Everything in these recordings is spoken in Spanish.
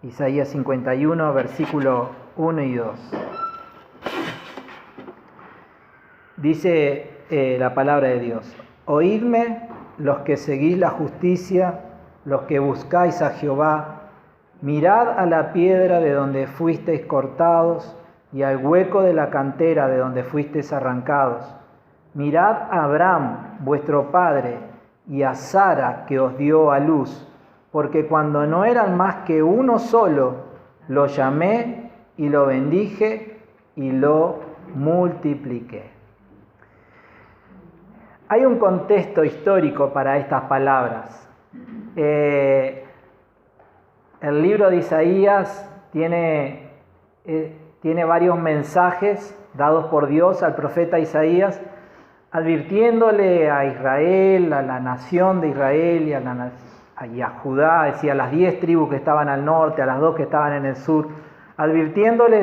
Isaías 51, versículo 1 y 2. Dice la palabra de Dios: Oídme los que seguís la justicia, los que buscáis a Jehová, mirad a la piedra de donde fuisteis cortados y al hueco de la cantera de donde fuisteis arrancados. Mirad a Abraham, vuestro padre, y a Sara, que os dio a luz, porque cuando no eran más que uno solo, lo llamé y lo bendije y lo multipliqué. Hay un contexto histórico para estas palabras. El libro de Isaías tiene varios mensajes dados por Dios al profeta Isaías, advirtiéndole a Israel, a la nación de Israel y a Judá, decía, a las 10 tribus que estaban al norte, a las 2 que estaban en el sur, advirtiéndole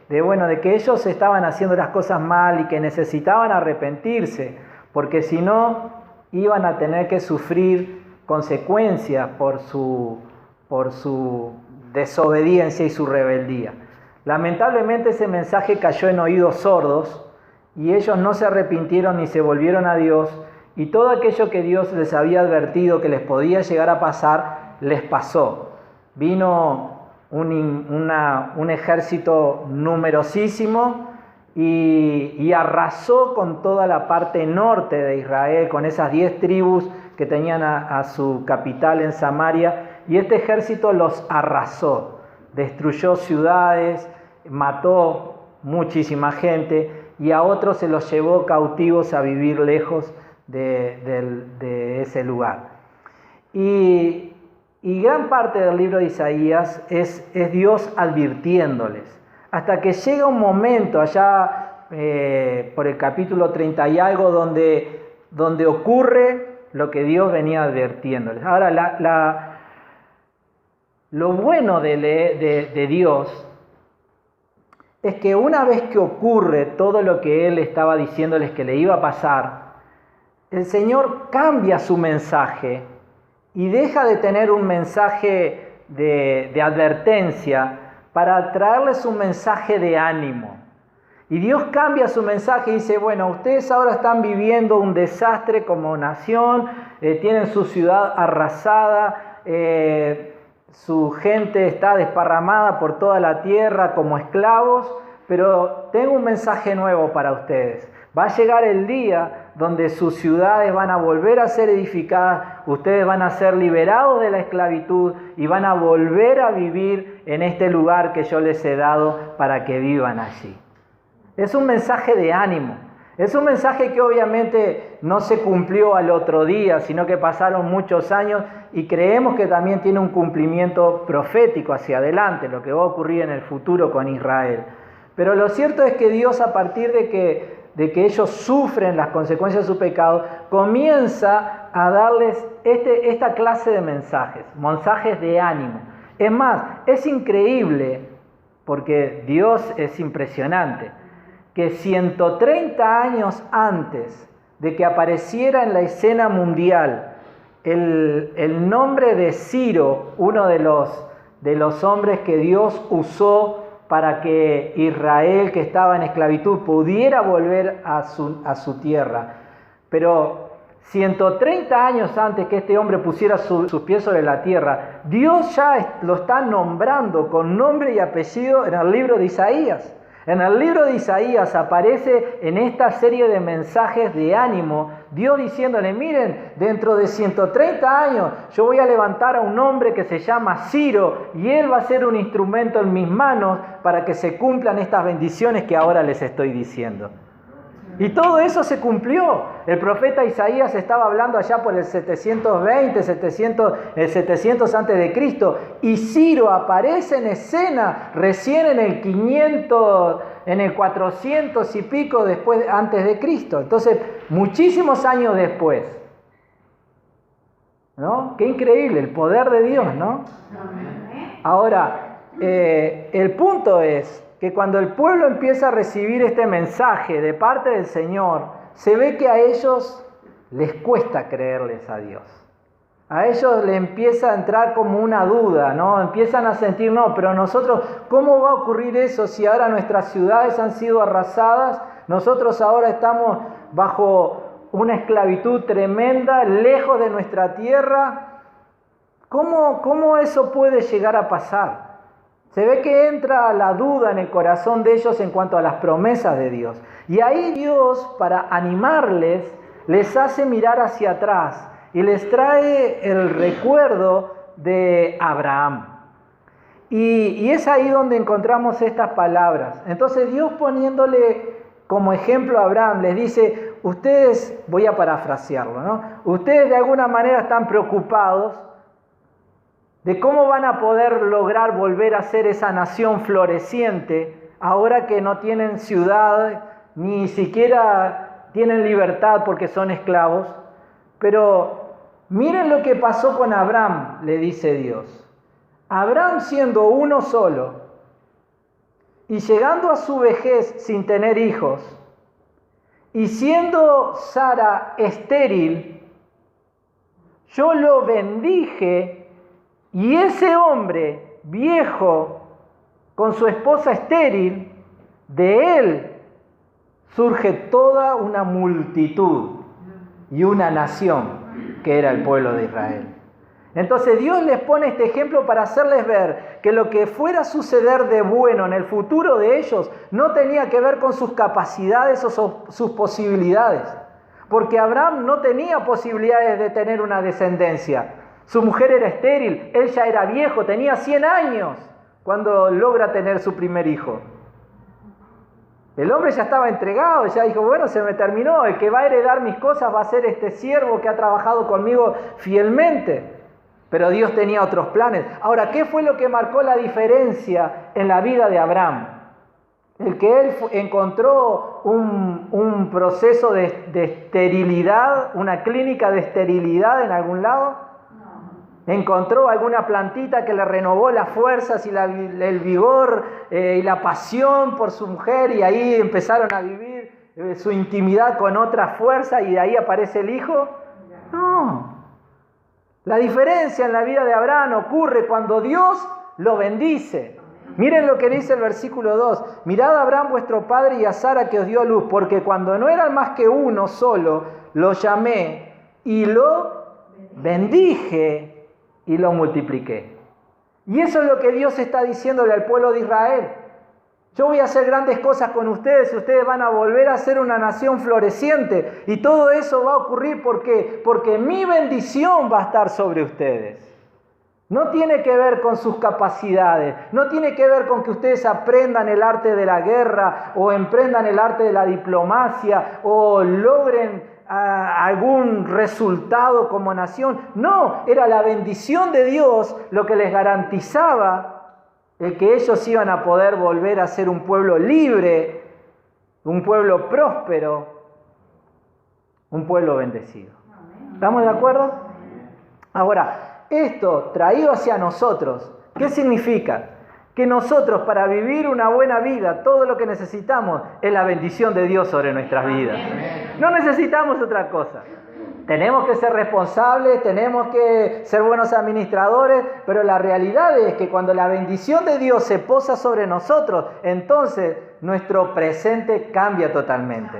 de que ellos estaban haciendo las cosas mal y que necesitaban arrepentirse, porque si no iban a tener que sufrir consecuencias por su desobediencia y su rebeldía. Lamentablemente ese mensaje cayó en oídos sordos y ellos no se arrepintieron ni se volvieron a Dios, y todo aquello que Dios les había advertido que les podía llegar a pasar, les pasó. Vino un ejército numerosísimo y arrasó con toda la parte norte de Israel, con esas 10 tribus que tenían a su capital en Samaria, y este ejército los arrasó, destruyó ciudades, mató muchísima gente, y a otros se los llevó cautivos a vivir lejos de ese lugar. Y gran parte del libro de Isaías es Dios advirtiéndoles, hasta que llega un momento allá por el capítulo 30 y algo donde ocurre lo que Dios venía advirtiéndoles. Ahora, lo bueno de Dios es que una vez que ocurre todo lo que Él estaba diciéndoles que le iba a pasar, el Señor cambia su mensaje y deja de tener un mensaje de advertencia para traerles un mensaje de ánimo. Y Dios cambia su mensaje y dice, bueno, ustedes ahora están viviendo un desastre como nación, tienen su ciudad arrasada, su gente está desparramada por toda la tierra como esclavos, pero tengo un mensaje nuevo para ustedes. Va a llegar el día donde sus ciudades van a volver a ser edificadas, ustedes van a ser liberados de la esclavitud y van a volver a vivir en este lugar que yo les he dado para que vivan allí. Es un mensaje de ánimo. Es un mensaje que obviamente no se cumplió al otro día, sino que pasaron muchos años y creemos que también tiene un cumplimiento profético hacia adelante, lo que va a ocurrir en el futuro con Israel. Pero lo cierto es que Dios, a partir de que ellos sufren las consecuencias de su pecado, comienza a darles esta clase de mensajes de ánimo. Es más, es increíble, porque Dios es impresionante, que 130 años antes de que apareciera en la escena mundial el nombre de Ciro, uno de los hombres que Dios usó para que Israel, que estaba en esclavitud, pudiera volver a su tierra. Pero 130 años antes que este hombre pusiera sus pies sobre la tierra, Dios ya lo está nombrando con nombre y apellido en el libro de Isaías. En el libro de Isaías aparece en esta serie de mensajes de ánimo, Dios diciéndole, miren, dentro de 130 años yo voy a levantar a un hombre que se llama Ciro y él va a ser un instrumento en mis manos para que se cumplan estas bendiciones que ahora les estoy diciendo. Y todo eso se cumplió. El profeta Isaías estaba hablando allá por el 700 antes de Cristo, y Ciro aparece en escena recién en el 500, en el 400 y pico después, antes de Cristo. Entonces, muchísimos años después. ¿No? Qué increíble el poder de Dios, ¿no? Ahora, el punto es que cuando el pueblo empieza a recibir este mensaje de parte del Señor, se ve que a ellos les cuesta creerles a Dios. A ellos le empieza a entrar como una duda, ¿no? Empiezan a sentir, no, pero nosotros, ¿cómo va a ocurrir eso si ahora nuestras ciudades han sido arrasadas? Nosotros ahora estamos bajo una esclavitud tremenda, lejos de nuestra tierra. ¿Cómo eso puede llegar a pasar? Se ve que entra la duda en el corazón de ellos en cuanto a las promesas de Dios. Y ahí Dios, para animarles, les hace mirar hacia atrás y les trae el recuerdo de Abraham. Y es ahí donde encontramos estas palabras. Entonces Dios, poniéndole como ejemplo a Abraham, les dice, ustedes, voy a parafrasearlo, ¿no? Ustedes de alguna manera están preocupados de cómo van a poder lograr volver a ser esa nación floreciente ahora que no tienen ciudad, ni siquiera tienen libertad porque son esclavos. Pero miren lo que pasó con Abraham, le dice Dios. Abraham, siendo uno solo y llegando a su vejez sin tener hijos, y siendo Sara estéril, yo lo bendije. Y ese hombre viejo con su esposa estéril, de él surge toda una multitud y una nación que era el pueblo de Israel. Entonces Dios les pone este ejemplo para hacerles ver que lo que fuera a suceder de bueno en el futuro de ellos no tenía que ver con sus capacidades o sus posibilidades. Porque Abraham no tenía posibilidades de tener una descendencia. Su mujer era estéril, él ya era viejo, tenía 100 años cuando logra tener su primer hijo. El hombre ya estaba entregado, ya dijo, bueno, se me terminó, el que va a heredar mis cosas va a ser este siervo que ha trabajado conmigo fielmente. Pero Dios tenía otros planes. Ahora, ¿qué fue lo que marcó la diferencia en la vida de Abraham? El que él encontró un proceso de esterilidad, una clínica de esterilidad en algún lado. Encontró alguna plantita que le renovó las fuerzas y el vigor y la pasión por su mujer, y ahí empezaron a vivir su intimidad con otra fuerza y de ahí aparece el hijo. No. La diferencia en la vida de Abraham ocurre cuando Dios lo bendice. Miren lo que dice el versículo 2. Mirad a Abraham vuestro padre y a Sara que os dio a luz, porque cuando no eran más que uno solo, lo llamé y lo bendije y lo multipliqué. Y eso es lo que Dios está diciéndole al pueblo de Israel. Yo voy a hacer grandes cosas con ustedes y ustedes van a volver a ser una nación floreciente. Y todo eso va a ocurrir porque mi bendición va a estar sobre ustedes. No tiene que ver con sus capacidades, no tiene que ver con que ustedes aprendan el arte de la guerra o emprendan el arte de la diplomacia o logren algún resultado como nación. No, era la bendición de Dios lo que les garantizaba el que ellos iban a poder volver a ser un pueblo libre, un pueblo próspero, un pueblo bendecido. ¿Estamos de acuerdo? Ahora, esto traído hacia nosotros, ¿qué significa? Que nosotros, para vivir una buena vida, todo lo que necesitamos es la bendición de Dios sobre nuestras vidas. No necesitamos otra cosa. Tenemos que ser responsables, tenemos que ser buenos administradores, pero la realidad es que cuando la bendición de Dios se posa sobre nosotros, entonces nuestro presente cambia totalmente.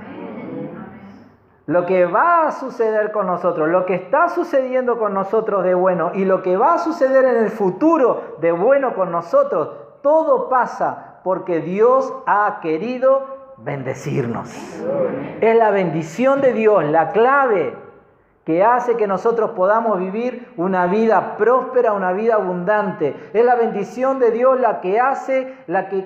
Lo que va a suceder con nosotros, lo que está sucediendo con nosotros de bueno y lo que va a suceder en el futuro de bueno con nosotros, todo pasa porque Dios ha querido bendecirnos. Es la bendición de Dios, la clave que hace que nosotros podamos vivir una vida próspera, una vida abundante. Es la bendición de Dios la que hace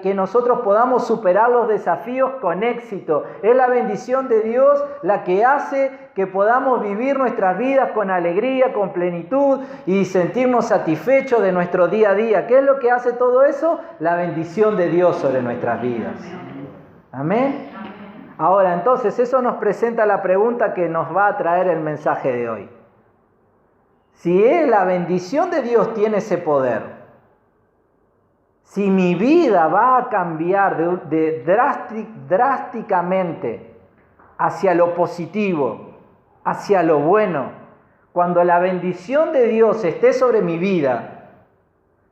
que nosotros podamos superar los desafíos con éxito. Es la bendición de Dios la que hace que podamos vivir nuestras vidas con alegría, con plenitud y sentirnos satisfechos de nuestro día a día. ¿Qué es lo que hace todo eso? La bendición de Dios sobre nuestras vidas. Amén. Ahora, entonces, eso nos presenta la pregunta que nos va a traer el mensaje de hoy. Si la bendición de Dios tiene ese poder, si mi vida va a cambiar drásticamente hacia lo positivo, hacia lo bueno, cuando la bendición de Dios esté sobre mi vida,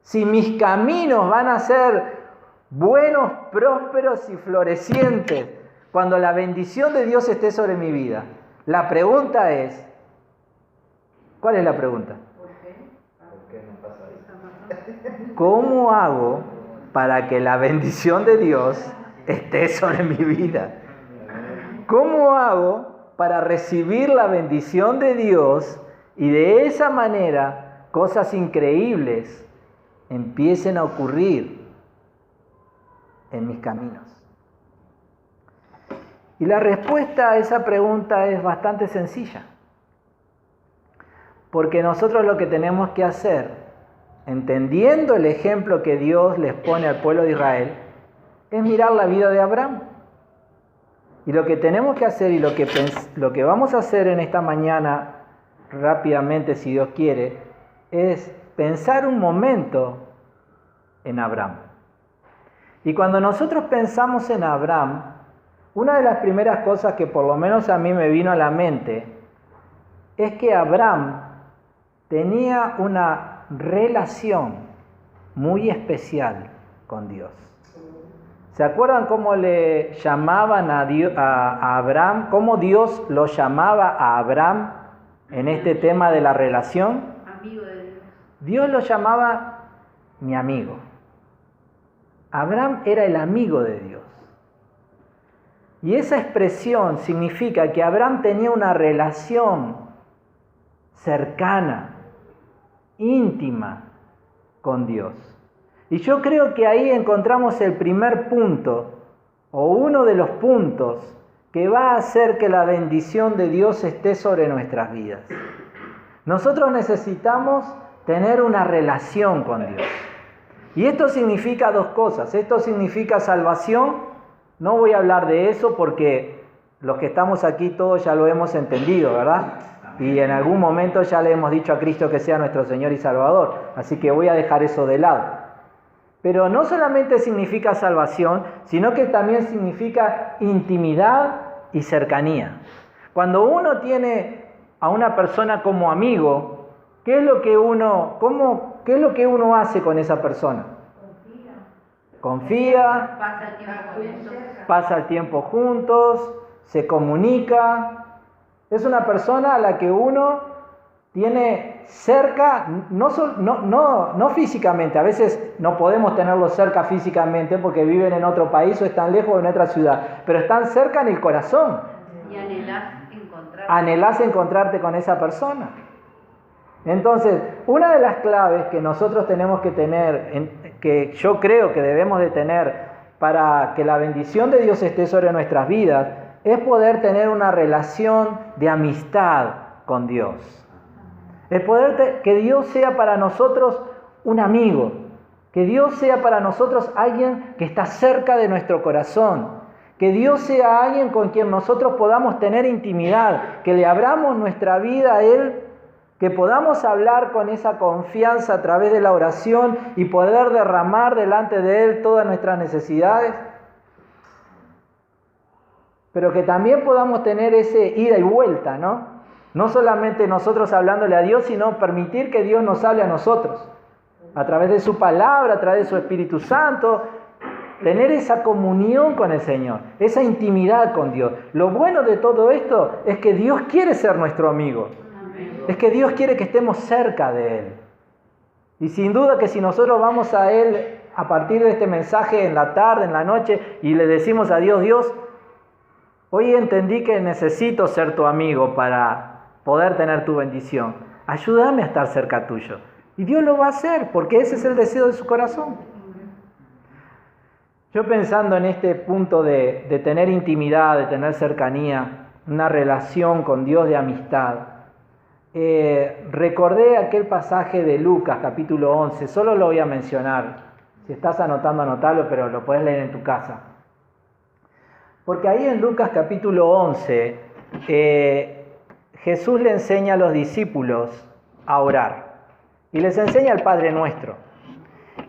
si mis caminos van a ser buenos, prósperos y florecientes, cuando la bendición de Dios esté sobre mi vida, la pregunta es, ¿cuál es la pregunta? ¿Por qué no pasa eso? ¿Cómo hago para que la bendición de Dios esté sobre mi vida? ¿Cómo hago para recibir la bendición de Dios y de esa manera cosas increíbles empiecen a ocurrir en mis caminos? Y la respuesta a esa pregunta es bastante sencilla. Porque nosotros lo que tenemos que hacer, entendiendo el ejemplo que Dios les pone al pueblo de Israel, es mirar la vida de Abraham. Y lo que tenemos que hacer y lo que vamos a hacer en esta mañana, rápidamente si Dios quiere, es pensar un momento en Abraham. Y cuando nosotros pensamos en Abraham, una de las primeras cosas que por lo menos a mí me vino a la mente es que Abraham tenía una relación muy especial con Dios. ¿Se acuerdan cómo le llamaban a Abraham? ¿Cómo Dios lo llamaba a Abraham en este tema de la relación? Amigo de Dios. Dios lo llamaba mi amigo. Abraham era el amigo de Dios. Y esa expresión significa que Abraham tenía una relación cercana, íntima con Dios. Y yo creo que ahí encontramos el primer punto, o uno de los puntos, que va a hacer que la bendición de Dios esté sobre nuestras vidas. Nosotros necesitamos tener una relación con Dios. Y esto significa dos cosas. Esto significa salvación. No voy a hablar de eso porque los que estamos aquí todos ya lo hemos entendido, ¿verdad? Y en algún momento ya le hemos dicho a Cristo que sea nuestro Señor y Salvador. Así que voy a dejar eso de lado. Pero no solamente significa salvación, sino que también significa intimidad y cercanía. Cuando uno tiene a una persona como amigo, ¿qué es lo que uno hace con esa persona? Confía, pasa el tiempo juntos, se comunica. Es una persona a la que uno tiene cerca, no físicamente, a veces no podemos tenerlos cerca físicamente porque viven en otro país o están lejos en otra ciudad, pero están cerca en el corazón. Y anhelás encontrarte con esa persona. Entonces, una de las claves que nosotros tenemos que tener, que yo creo que debemos de tener para que la bendición de Dios esté sobre nuestras vidas, es poder tener una relación de amistad con Dios. El poder que Dios sea para nosotros un amigo, que Dios sea para nosotros alguien que está cerca de nuestro corazón, que Dios sea alguien con quien nosotros podamos tener intimidad, que le abramos nuestra vida a Él, que podamos hablar con esa confianza a través de la oración y poder derramar delante de Él todas nuestras necesidades, pero que también podamos tener ese ida y vuelta, ¿no? No solamente nosotros hablándole a Dios, sino permitir que Dios nos hable a nosotros, a través de su palabra, a través de su Espíritu Santo, tener esa comunión con el Señor, esa intimidad con Dios. Lo bueno de todo esto es que Dios quiere ser nuestro amigo. Es que Dios quiere que estemos cerca de Él. Y sin duda que si nosotros vamos a Él a partir de este mensaje en la tarde, en la noche, y le decimos a Dios, Dios, hoy entendí que necesito ser tu amigo para poder tener tu bendición. Ayúdame a estar cerca tuyo. Y Dios lo va a hacer, porque ese es el deseo de su corazón. Yo pensando en este punto de tener intimidad, de tener cercanía, una relación con Dios de amistad, recordé aquel pasaje de Lucas capítulo 11, solo lo voy a mencionar, si estás anotando, anotalo, pero lo puedes leer en tu casa. Porque ahí en Lucas capítulo 11, Jesús le enseña a los discípulos a orar, y les enseña el Padre Nuestro.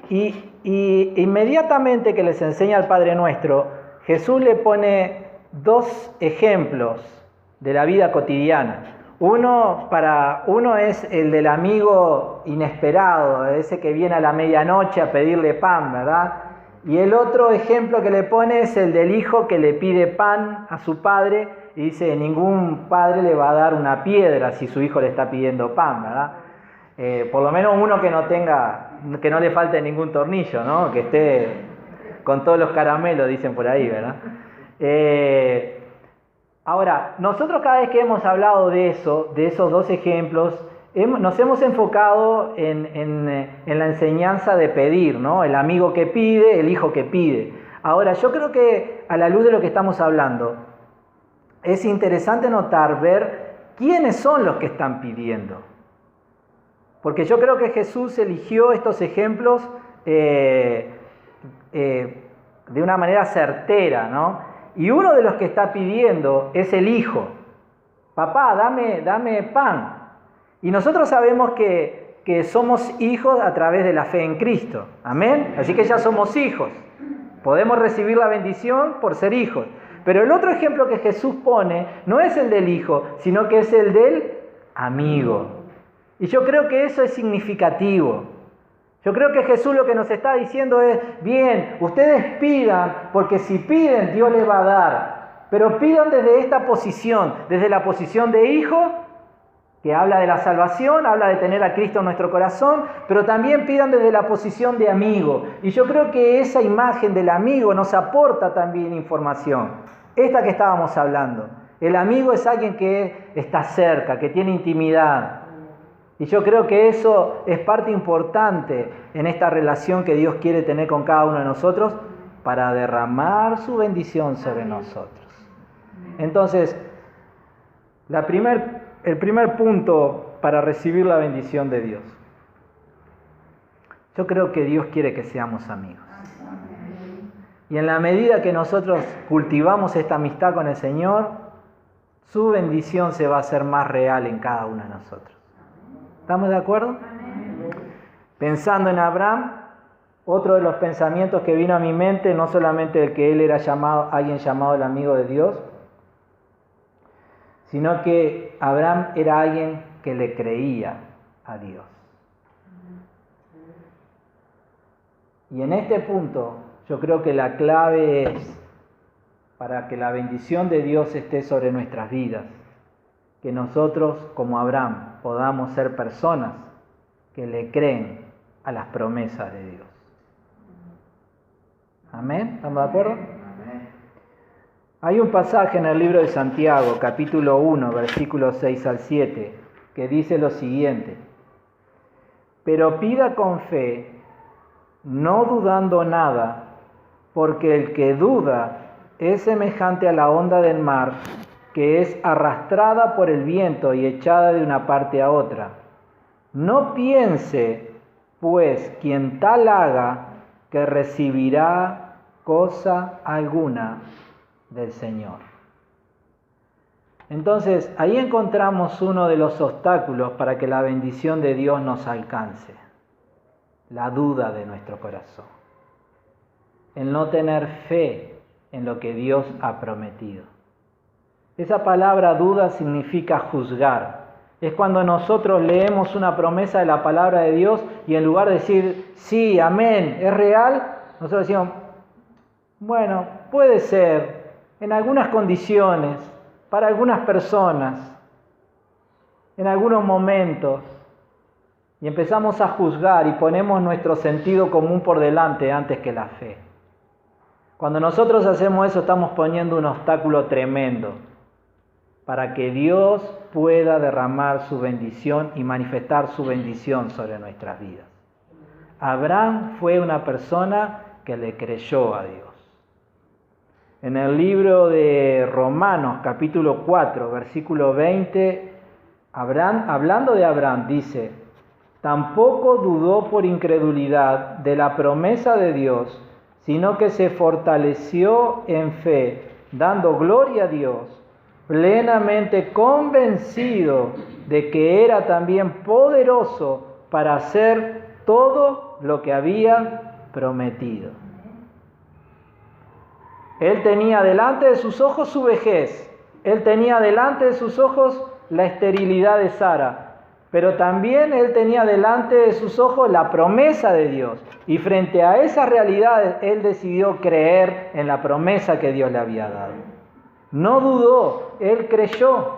Y inmediatamente que les enseña el Padre Nuestro, Jesús le pone dos ejemplos de la vida cotidiana. Uno es el del amigo inesperado, ese que viene a la medianoche a pedirle pan, ¿verdad? Y el otro ejemplo que le pone es el del hijo que le pide pan a su padre y dice, ningún padre le va a dar una piedra si su hijo le está pidiendo pan, ¿verdad? Por lo menos uno que no le falte ningún tornillo, ¿no? Que esté con todos los caramelos, dicen por ahí, ¿verdad? Ahora, nosotros cada vez que hemos hablado de esos dos ejemplos, nos hemos enfocado en la enseñanza de pedir, ¿no? El amigo que pide, el hijo que pide. Ahora, yo creo que a la luz de lo que estamos hablando, es interesante ver quiénes son los que están pidiendo. Porque yo creo que Jesús eligió estos ejemplos de una manera certera, ¿no? Y uno de los que está pidiendo es el hijo. Papá, dame pan. Y nosotros sabemos que somos hijos a través de la fe en Cristo. Amén. Así que ya somos hijos. Podemos recibir la bendición por ser hijos. Pero el otro ejemplo que Jesús pone no es el del hijo, sino que es el del amigo. Y yo creo que eso es significativo. Yo creo que Jesús lo que nos está diciendo es, bien, ustedes pidan, porque si piden, Dios les va a dar. Pero pidan desde esta posición, desde la posición de hijo, que habla de la salvación, habla de tener a Cristo en nuestro corazón, pero también pidan desde la posición de amigo. Y yo creo que esa imagen del amigo nos aporta también información. Esta que estábamos hablando. El amigo es alguien que está cerca, que tiene intimidad. Y yo creo que eso es parte importante en esta relación que Dios quiere tener con cada uno de nosotros para derramar su bendición sobre nosotros. Entonces, el primer punto para recibir la bendición de Dios. Yo creo que Dios quiere que seamos amigos. Y en la medida que nosotros cultivamos esta amistad con el Señor, su bendición se va a hacer más real en cada uno de nosotros. ¿Estamos de acuerdo? Pensando en Abraham, otro de los pensamientos que vino a mi mente, no solamente el que él era alguien llamado el amigo de Dios, sino que Abraham era alguien que le creía a Dios. Y en este punto, yo creo que la clave es, para que la bendición de Dios esté sobre nuestras vidas, que nosotros, como Abraham, podamos ser personas que le creen a las promesas de Dios. ¿Amén? ¿Estamos de acuerdo? Hay un pasaje en el libro de Santiago, capítulo 1, versículos 6 al 7, que dice lo siguiente: pero pida con fe, no dudando nada, porque el que duda es semejante a la onda del mar, que es arrastrada por el viento y echada de una parte a otra. No piense, pues, quien tal haga, que recibirá cosa alguna del Señor. Entonces, ahí encontramos uno de los obstáculos para que la bendición de Dios nos alcance: la duda de nuestro corazón, el no tener fe en lo que Dios ha prometido. Esa palabra duda significa juzgar. Es cuando nosotros leemos una promesa de la palabra de Dios y en lugar de decir, sí, amén, es real, nosotros decimos, bueno, puede ser, en algunas condiciones, para algunas personas, en algunos momentos, y empezamos a juzgar y ponemos nuestro sentido común por delante antes que la fe. Cuando nosotros hacemos eso, estamos poniendo un obstáculo tremendo para que Dios pueda derramar su bendición y manifestar su bendición sobre nuestras vidas. Abraham fue una persona que le creyó a Dios. En el libro de Romanos, capítulo 4, versículo 20, hablando de Abraham, dice: tampoco dudó por incredulidad de la promesa de Dios, sino que se fortaleció en fe, dando gloria a Dios, plenamente convencido de que era también poderoso para hacer todo lo que había prometido. Él tenía delante de sus ojos su vejez, él tenía delante de sus ojos la esterilidad de Sara, pero también él tenía delante de sus ojos la promesa de Dios. Y frente a esas realidades, él decidió creer en la promesa que Dios le había dado. No dudó, él creyó.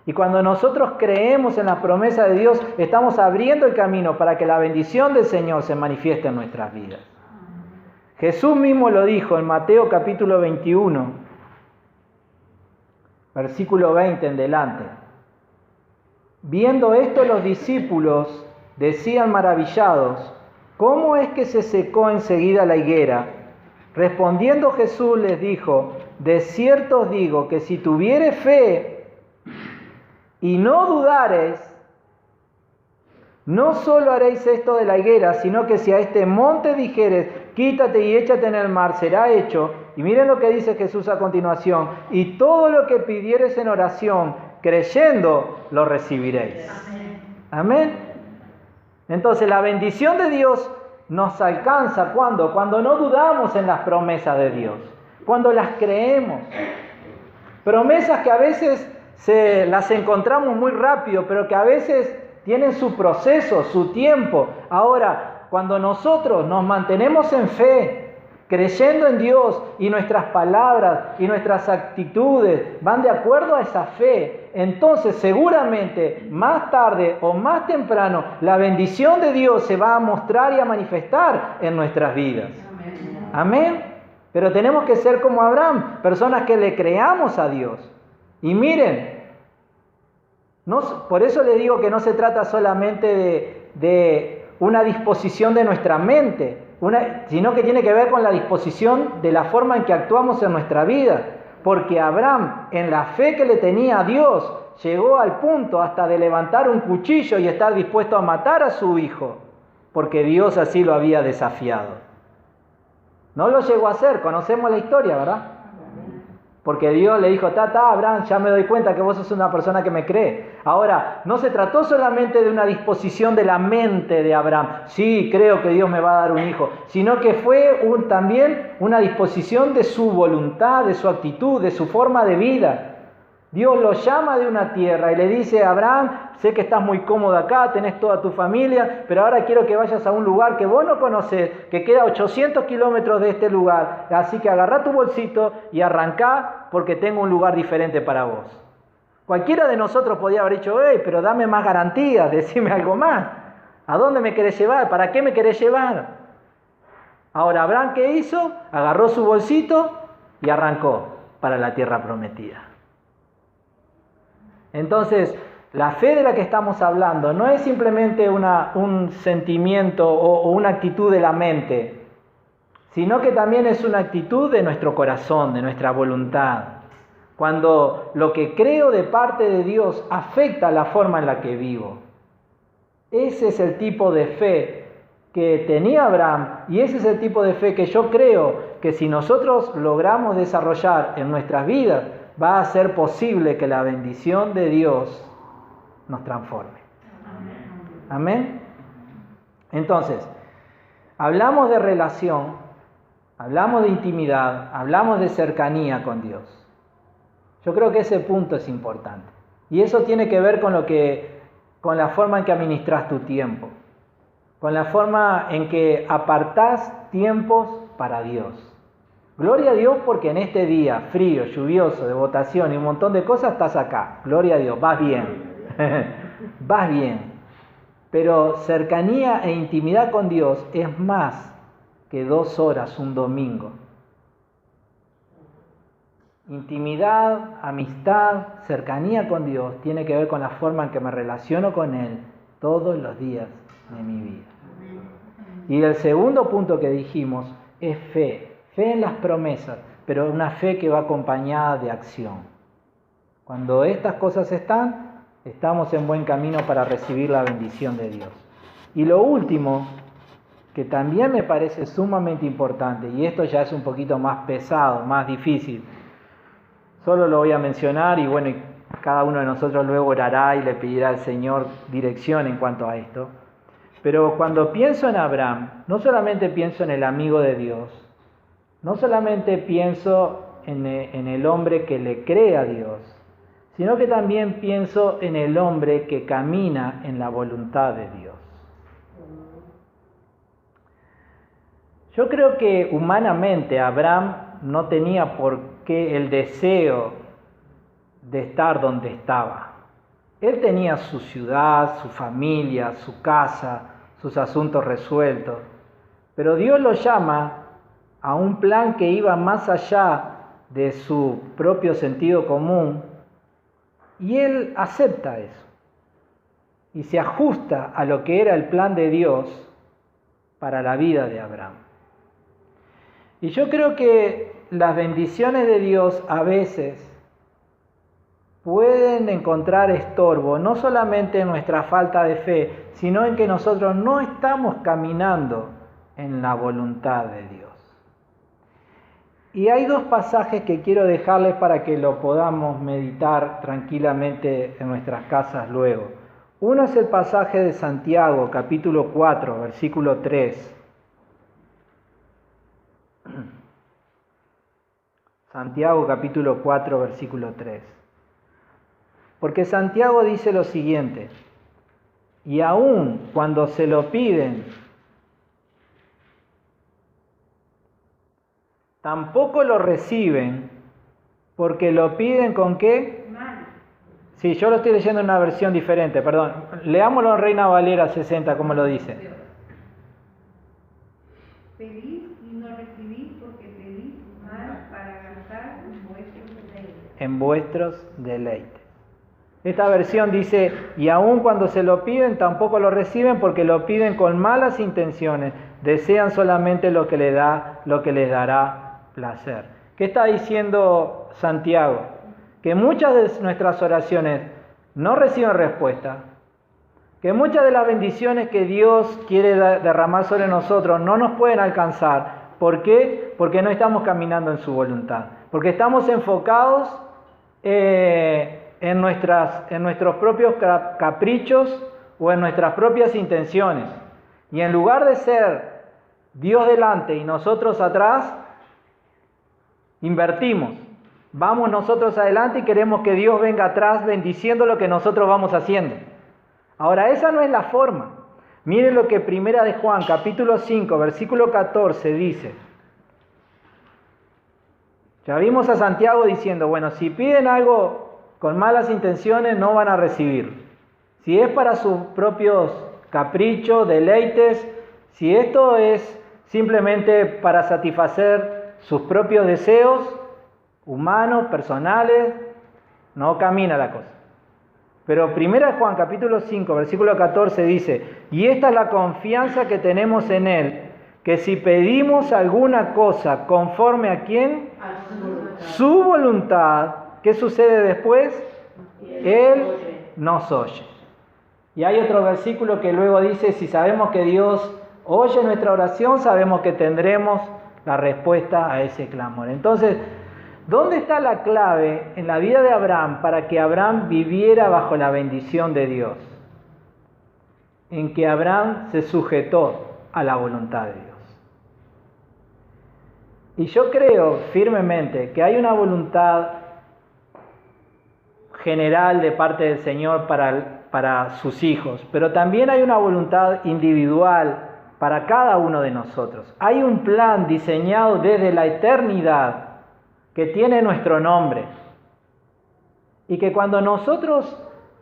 Y cuando nosotros creemos en la promesa de Dios, estamos abriendo el camino para que la bendición del Señor se manifieste en nuestras vidas. Jesús mismo lo dijo en Mateo capítulo 21, versículo 20 en delante. Viendo esto, los discípulos decían maravillados: ¿cómo es que se secó enseguida la higuera? Respondiendo Jesús les dijo: de cierto os digo que si tuviereis fe y no dudareis, no solo haréis esto de la higuera, sino que si a este monte dijeres: quítate y échate en el mar, será hecho. Y miren lo que dice Jesús a continuación: y todo lo que pidiereis en oración, creyendo, lo recibiréis. Amén. Entonces la bendición de Dios nos alcanza cuando no dudamos en las promesas de Dios, cuando las creemos. Promesas que a veces las encontramos muy rápido, pero que a veces tienen su proceso, su tiempo. Ahora, cuando nosotros nos mantenemos en fe, creyendo en Dios, y nuestras palabras y nuestras actitudes van de acuerdo a esa fe, entonces seguramente más tarde o más temprano la bendición de Dios se va a mostrar y a manifestar en nuestras vidas. Amén. Pero tenemos que ser como Abraham, personas que le creamos a Dios. Y miren, por eso les digo que no se trata solamente de una disposición de nuestra mente, sino que tiene que ver con la disposición de la forma en que actuamos en nuestra vida. Porque Abraham, en la fe que le tenía a Dios, llegó al punto hasta de levantar un cuchillo y estar dispuesto a matar a su hijo, porque Dios así lo había desafiado. No lo llegó a hacer, conocemos la historia, ¿verdad? Porque Dios le dijo: Abraham, ya me doy cuenta que vos sos una persona que me cree. Ahora, no se trató solamente de una disposición de la mente de Abraham, sí, creo que Dios me va a dar un hijo, sino que fue también una disposición de su voluntad, de su actitud, de su forma de vida. Dios lo llama de una tierra y le dice: Abraham, sé que estás muy cómodo acá, tenés toda tu familia, pero ahora quiero que vayas a un lugar que vos no conocés, que queda a 800 kilómetros de este lugar. Así que agarrá tu bolsito y arrancá, porque tengo un lugar diferente para vos. Cualquiera de nosotros podía haber dicho: pero dame más garantías, decime algo más. ¿A dónde me querés llevar? ¿Para qué me querés llevar? Ahora, Abraham, ¿qué hizo? Agarró su bolsito y arrancó para la tierra prometida. Entonces, la fe de la que estamos hablando no es simplemente un sentimiento o una actitud de la mente, sino que también es una actitud de nuestro corazón, de nuestra voluntad. Cuando lo que creo de parte de Dios afecta la forma en la que vivo. Ese es el tipo de fe que tenía Abraham, y ese es el tipo de fe que yo creo que si nosotros logramos desarrollar en nuestras vidas, va a ser posible que la bendición de Dios nos transforme. Amén. Entonces, hablamos de relación, hablamos de intimidad, hablamos de cercanía con Dios. Yo creo que ese punto es importante. Y eso tiene que ver con la forma en que administras tu tiempo, con la forma en que apartás tiempos para Dios. Gloria a Dios porque en este día frío, lluvioso, de votación y un montón de cosas estás acá. Gloria a Dios, vas bien. Vas bien. Pero cercanía e intimidad con Dios es más que 2 horas un domingo. Intimidad, amistad, cercanía con Dios tiene que ver con la forma en que me relaciono con Él todos los días de mi vida. Y el segundo punto que dijimos es fe. Fe en las promesas, pero una fe que va acompañada de acción. Cuando estas cosas estamos en buen camino para recibir la bendición de Dios. Y lo último, que también me parece sumamente importante, y esto ya es un poquito más pesado, más difícil, solo lo voy a mencionar y bueno, cada uno de nosotros luego orará y le pedirá al Señor dirección en cuanto a esto. Pero cuando pienso en Abraham, no solamente pienso en el amigo de Dios, no solamente pienso en el hombre que le cree a Dios, sino que también pienso en el hombre que camina en la voluntad de Dios. Yo creo que humanamente Abraham no tenía por qué el deseo de estar donde estaba. Él tenía su ciudad, su familia, su casa, sus asuntos resueltos. Pero Dios lo llama a un plan que iba más allá de su propio sentido común, y él acepta eso y se ajusta a lo que era el plan de Dios para la vida de Abraham. Y yo creo que las bendiciones de Dios a veces pueden encontrar estorbo, no solamente en nuestra falta de fe, sino en que nosotros no estamos caminando en la voluntad de Dios. Y hay dos pasajes que quiero dejarles para que lo podamos meditar tranquilamente en nuestras casas luego. Uno es el pasaje de Santiago, capítulo 4, versículo 3. Santiago, capítulo 4, versículo 3. Porque Santiago dice lo siguiente: y aun cuando se lo piden, tampoco lo reciben, porque lo piden ¿con qué? Mal. Sí, yo lo estoy leyendo en una versión diferente, perdón. Leámoslo en Reina Valera 60, como lo dice. Pedís y no recibís porque pedís mal para gastar en vuestros deleites. Esta versión dice, y aun cuando se lo piden, tampoco lo reciben porque lo piden con malas intenciones, desean solamente lo que les dará placer. ¿Qué está diciendo Santiago? Que muchas de nuestras oraciones no reciben respuesta, que muchas de las bendiciones que Dios quiere derramar sobre nosotros no nos pueden alcanzar. ¿Por qué? Porque no estamos caminando en su voluntad, porque estamos enfocados en nuestros propios caprichos o en nuestras propias intenciones. Y en lugar de ser Dios delante y nosotros atrás, invertimos. Vamos nosotros adelante y queremos que Dios venga atrás bendiciendo lo que nosotros vamos haciendo. Ahora, esa no es la forma. Miren lo que Primera de Juan, capítulo 5, versículo 14 dice. Ya vimos a Santiago diciendo, bueno, si piden algo con malas intenciones no van a recibir. Si es para sus propios caprichos, deleites, si esto es simplemente para satisfacer sus propios deseos humanos, personales, no camina la cosa. Pero 1 Juan capítulo 5, versículo 14 dice, y esta es la confianza que tenemos en Él, que si pedimos alguna cosa conforme a ¿quién? Su voluntad, ¿qué sucede después? Él nos oye. Y hay otro versículo que luego dice, si sabemos que Dios oye nuestra oración, sabemos que tendremos la respuesta a ese clamor. Entonces, ¿dónde está la clave en la vida de Abraham para que Abraham viviera bajo la bendición de Dios? En que Abraham se sujetó a la voluntad de Dios. Y yo creo firmemente que hay una voluntad general de parte del Señor para sus hijos, pero también hay una voluntad individual para cada uno de nosotros. Hay un plan diseñado desde la eternidad que tiene nuestro nombre. Y que cuando nosotros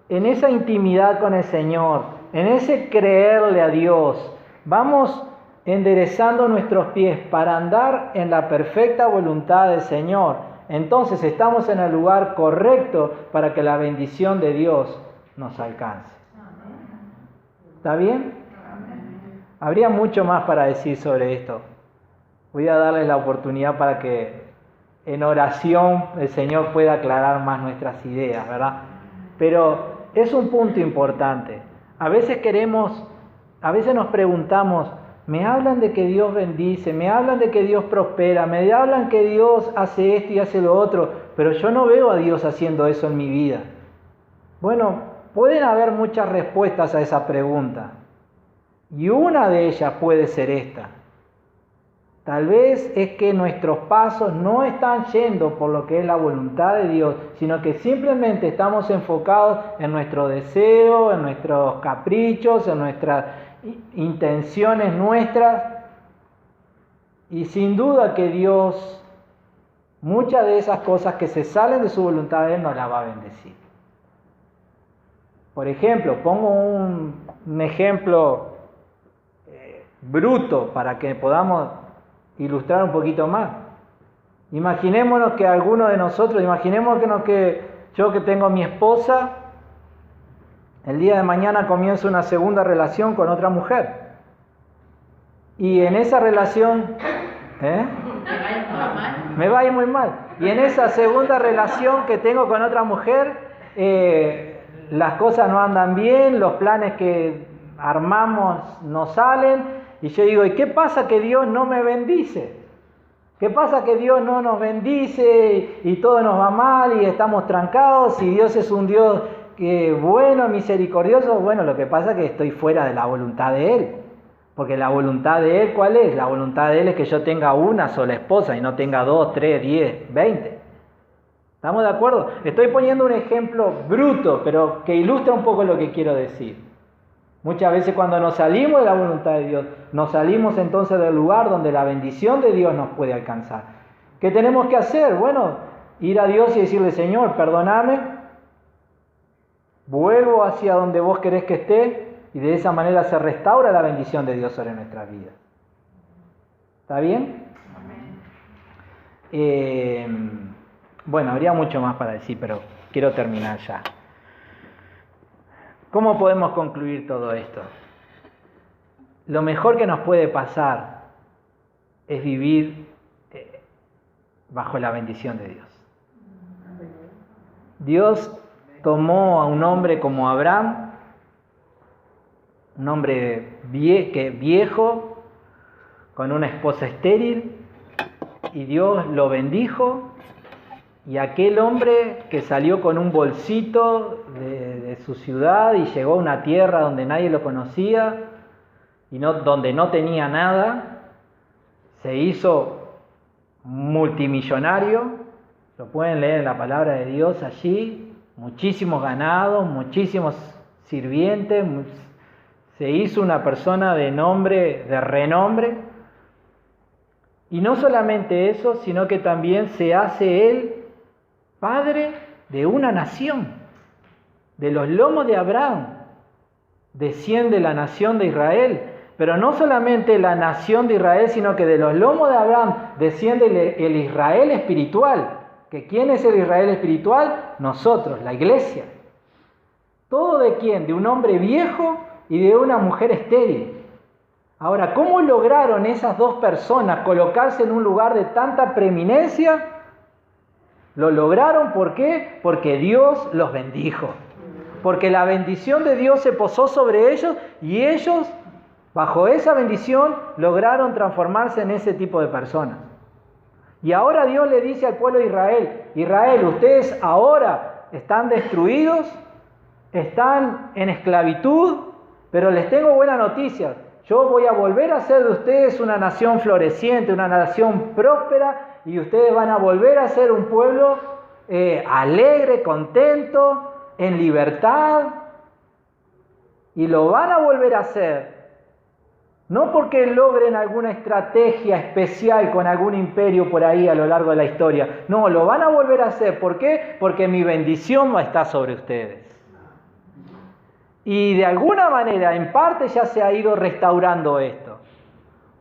en esa intimidad con el Señor, en ese creerle a Dios, vamos enderezando nuestros pies para andar en la perfecta voluntad del Señor, entonces estamos en el lugar correcto para que la bendición de Dios nos alcance. ¿Está bien? Habría mucho más para decir sobre esto. Voy a darles la oportunidad para que en oración el Señor pueda aclarar más nuestras ideas, ¿verdad? Pero es un punto importante. A veces nos preguntamos, me hablan de que Dios bendice, me hablan de que Dios prospera, me hablan que Dios hace esto y hace lo otro, pero yo no veo a Dios haciendo eso en mi vida. Bueno, pueden haber muchas respuestas a esa pregunta. Y una de ellas puede ser esta. Tal vez es que nuestros pasos no están yendo por lo que es la voluntad de Dios, sino que simplemente estamos enfocados en nuestro deseo, en nuestros caprichos, en nuestras intenciones nuestras. Y sin duda que Dios, muchas de esas cosas que se salen de su voluntad, Él nos las va a bendecir. Por ejemplo, pongo un ejemplo bruto para que podamos ilustrar un poquito más. Imaginémonos que alguno de nosotros, que yo que tengo mi esposa, el día de mañana comienzo una segunda relación con otra mujer. Y en esa relación, me va a ir muy mal. Y en esa segunda relación que tengo con otra mujer, las cosas no andan bien, los planes que armamos no salen. Y yo digo, ¿y qué pasa que Dios no me bendice? ¿Qué pasa que Dios no nos bendice y todo nos va mal y estamos trancados? Y Dios es un Dios que bueno, misericordioso. Bueno, lo que pasa es que estoy fuera de la voluntad de Él. Porque la voluntad de Él, ¿cuál es? La voluntad de Él es que yo tenga una sola esposa y no tenga 2, 3, 10, 20. ¿Estamos de acuerdo? Estoy poniendo un ejemplo bruto, pero que ilustra un poco lo que quiero decir. Muchas veces cuando nos salimos de la voluntad de Dios, nos salimos entonces del lugar donde la bendición de Dios nos puede alcanzar. ¿Qué tenemos que hacer? Bueno, ir a Dios y decirle, Señor, perdóname, vuelvo hacia donde vos querés que esté, y de esa manera se restaura la bendición de Dios sobre nuestras vidas. ¿Está bien? Bueno, habría mucho más para decir, pero quiero terminar ya. ¿Cómo podemos concluir todo esto? Lo mejor que nos puede pasar es vivir bajo la bendición de Dios. Dios tomó a un hombre como Abraham, un hombre viejo, con una esposa estéril, y Dios lo bendijo. Y aquel hombre que salió con un bolsito de su ciudad y llegó a una tierra donde nadie lo conocía y donde no tenía nada, se hizo multimillonario. Lo pueden leer en la palabra de Dios allí. Muchísimos ganados, muchísimos sirvientes. Se hizo una persona de nombre, de renombre. Y no solamente eso, sino que también se hace él padre de una nación. De los lomos de Abraham desciende la nación de Israel. Pero no solamente la nación de Israel, sino que de los lomos de Abraham desciende el Israel espiritual. ¿Que quién es el Israel espiritual? Nosotros, la iglesia. ¿Todo de quién? De un hombre viejo y de una mujer estéril. Ahora, ¿cómo lograron esas dos personas colocarse en un lugar de tanta preeminencia? Lo lograron, ¿por qué? Porque Dios los bendijo. Porque la bendición de Dios se posó sobre ellos y ellos, bajo esa bendición, lograron transformarse en ese tipo de personas. Y ahora Dios le dice al pueblo de Israel, Israel, ustedes ahora están destruidos, están en esclavitud, pero les tengo buena noticia. Yo voy a volver a hacer de ustedes una nación floreciente, una nación próspera, y ustedes van a volver a ser un pueblo alegre, contento, en libertad. Y lo van a volver a hacer, no porque logren alguna estrategia especial con algún imperio por ahí a lo largo de la historia. No, lo van a volver a hacer. ¿Por qué? Porque mi bendición va a estar sobre ustedes. Y de alguna manera, en parte ya se ha ido restaurando esto.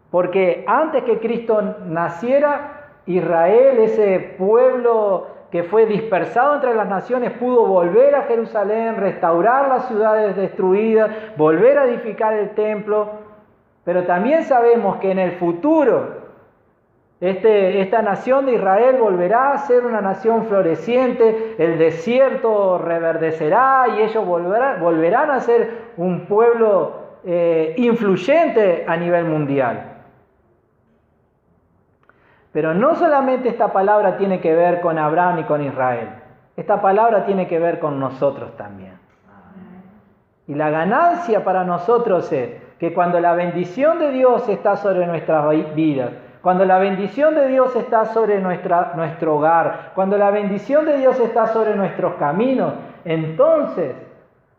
Porque antes que Cristo naciera, Israel, ese pueblo que fue dispersado entre las naciones, pudo volver a Jerusalén, restaurar las ciudades destruidas, volver a edificar el templo. Pero también sabemos que en el futuro esta nación de Israel volverá a ser una nación floreciente, el desierto reverdecerá y ellos volverán a ser un pueblo influyente a nivel mundial. Pero no solamente esta palabra tiene que ver con Abraham y con Israel, esta palabra tiene que ver con nosotros también. Y la ganancia para nosotros es que cuando la bendición de Dios está sobre nuestras vidas, Cuando la bendición de Dios está sobre nuestro hogar, cuando la bendición de Dios está sobre nuestros caminos, entonces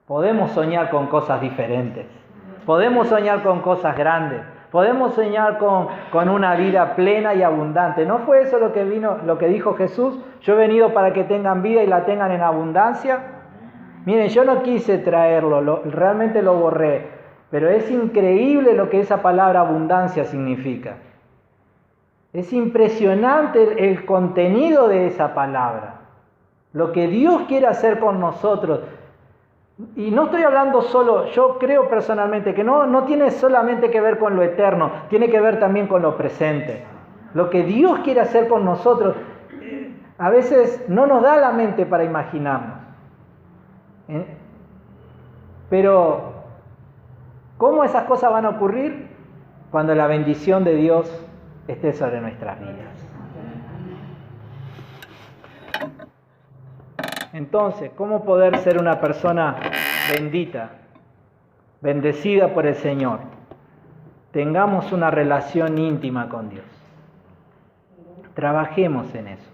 podemos soñar con cosas diferentes. Podemos soñar con cosas grandes. Podemos soñar con una vida plena y abundante. ¿No fue eso lo que dijo Jesús? Yo he venido para que tengan vida y la tengan en abundancia. Miren, yo no quise traerlo, realmente lo borré. Pero es increíble lo que esa palabra abundancia significa. Es impresionante el contenido de esa palabra. Lo que Dios quiere hacer con nosotros. Y no estoy hablando solo, yo creo personalmente que no tiene solamente que ver con lo eterno, tiene que ver también con lo presente. Lo que Dios quiere hacer con nosotros, a veces no nos da la mente para imaginarnos. Pero, ¿cómo esas cosas van a ocurrir? Cuando la bendición de Dios esté sobre nuestras vidas. Entonces, ¿cómo poder ser una persona bendita, bendecida por el Señor? Tengamos una relación íntima con Dios. Trabajemos en eso.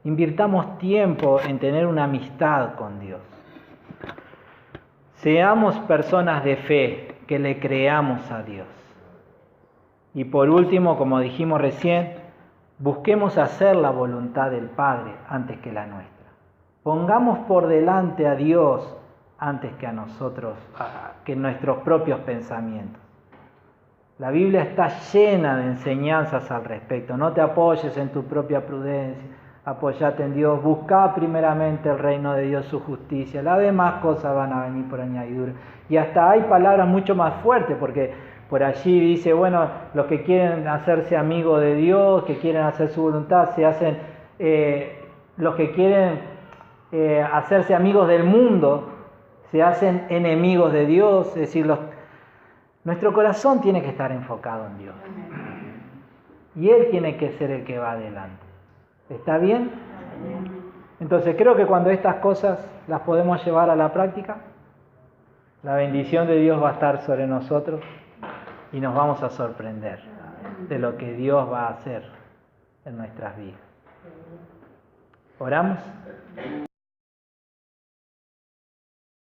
Invirtamos tiempo en tener una amistad con Dios. Seamos personas de fe, que le creamos a Dios. Y por último, como dijimos recién, busquemos hacer la voluntad del Padre antes que la nuestra. Pongamos por delante a Dios antes que a nosotros, que nuestros propios pensamientos. La Biblia está llena de enseñanzas al respecto. No te apoyes en tu propia prudencia, apóyate en Dios. Busca primeramente el reino de Dios, su justicia. Las demás cosas van a venir por añadidura. Y hasta hay palabras mucho más fuertes, porque por allí dice, bueno, los que quieren hacerse amigos de Dios, que quieren hacer su voluntad, se hacen, los que quieren hacerse amigos del mundo, se hacen enemigos de Dios. Es decir, nuestro corazón tiene que estar enfocado en Dios. Y Él tiene que ser el que va adelante. ¿Está bien? Entonces creo que cuando estas cosas las podemos llevar a la práctica, la bendición de Dios va a estar sobre nosotros y nos vamos a sorprender de lo que Dios va a hacer en nuestras vidas. ¿Oramos?